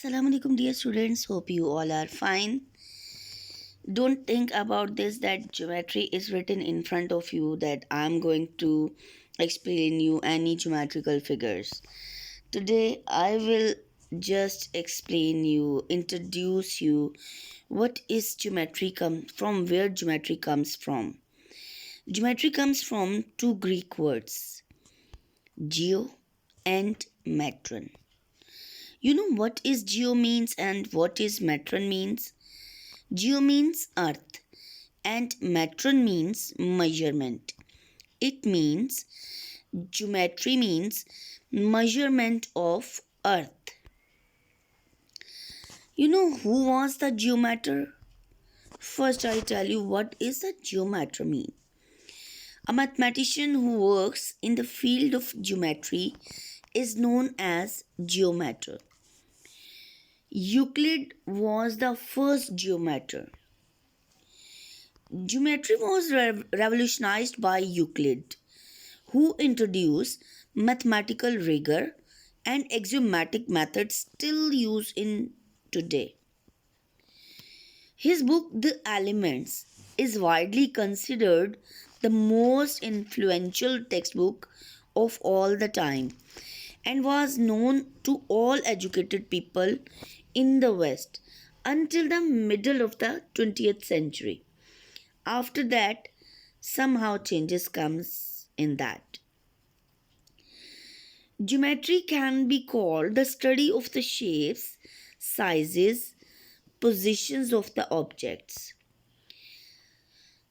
Assalamu alaikum, dear students. Hope you all are fine. Don't think about this that geometry is written in front of you, that I'm going to explain you any geometrical figures. Today, I will just explain you, introduce you what is geometry from where geometry comes from. Geometry comes from two Greek words, geo and metron. You know what is geo means and what is metron means? Geo means earth and metron means measurement. It means geometry means measurement of earth. You know who was the geometer? First I tell you what is a geometer mean. A mathematician who works in the field of geometry is known as geometer. Euclid was the first geometer. Geometry was revolutionized by Euclid, who introduced mathematical rigor and axiomatic methods still used in today. His book The Elements is widely considered the most influential textbook of all the time and was known to all educated people in the West until the middle of the 20th century. After that, somehow changes comes in that. Geometry can be called the study of the shapes, sizes, positions of the objects.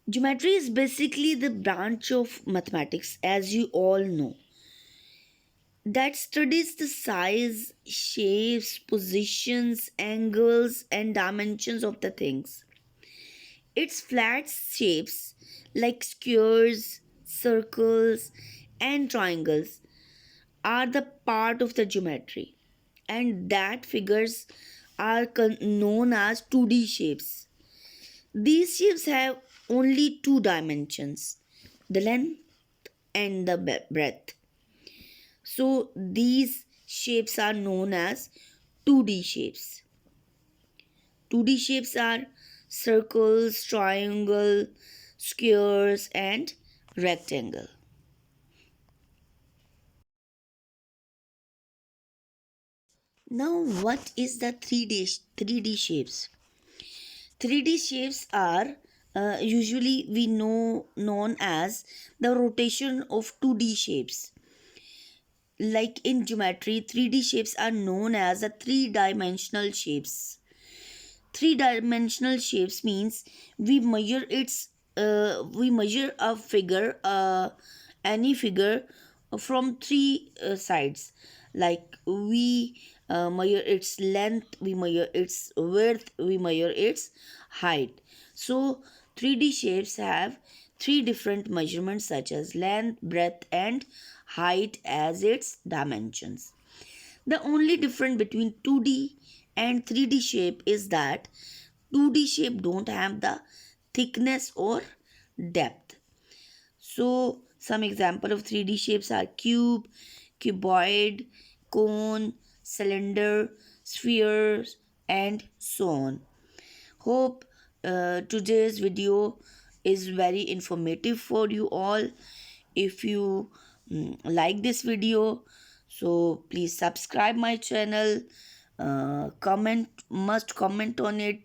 Geometry is basically the branch of mathematics, as you all know, that studies the size, shapes, positions, angles, and dimensions of the things. Its flat shapes like squares, circles, and triangles are the part of the geometry, and that figures are known as 2D shapes. These shapes have only two dimensions, the length and the breadth. So these shapes are known as 2D shapes. 2D shapes are circles, triangle, squares, and rectangle. Now, what is the 3D shapes? 3D shapes are usually we know known as the rotation of 2D shapes. Like in geometry, 3D shapes are known as the three-dimensional shapes. Three-dimensional shapes means we measure a figure, any figure from three sides. Like we measure its length, we measure its width, we measure its height. So 3D shapes have three different measurements such as length, breadth, and height as its dimensions. The only difference between 2D and 3D shape is that 2D shape don't have the thickness or depth. So some example of 3D shapes are cube, cuboid, cone, cylinder, spheres, and so on. Hope today's video is very informative for you all. If you like this video, so please subscribe my channel, comment on it,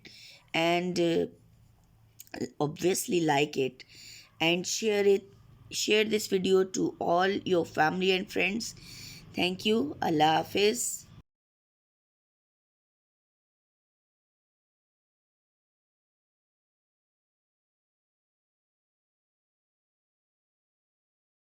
and obviously like it and share this video to all your family and friends. Thank you. Allah Hafiz.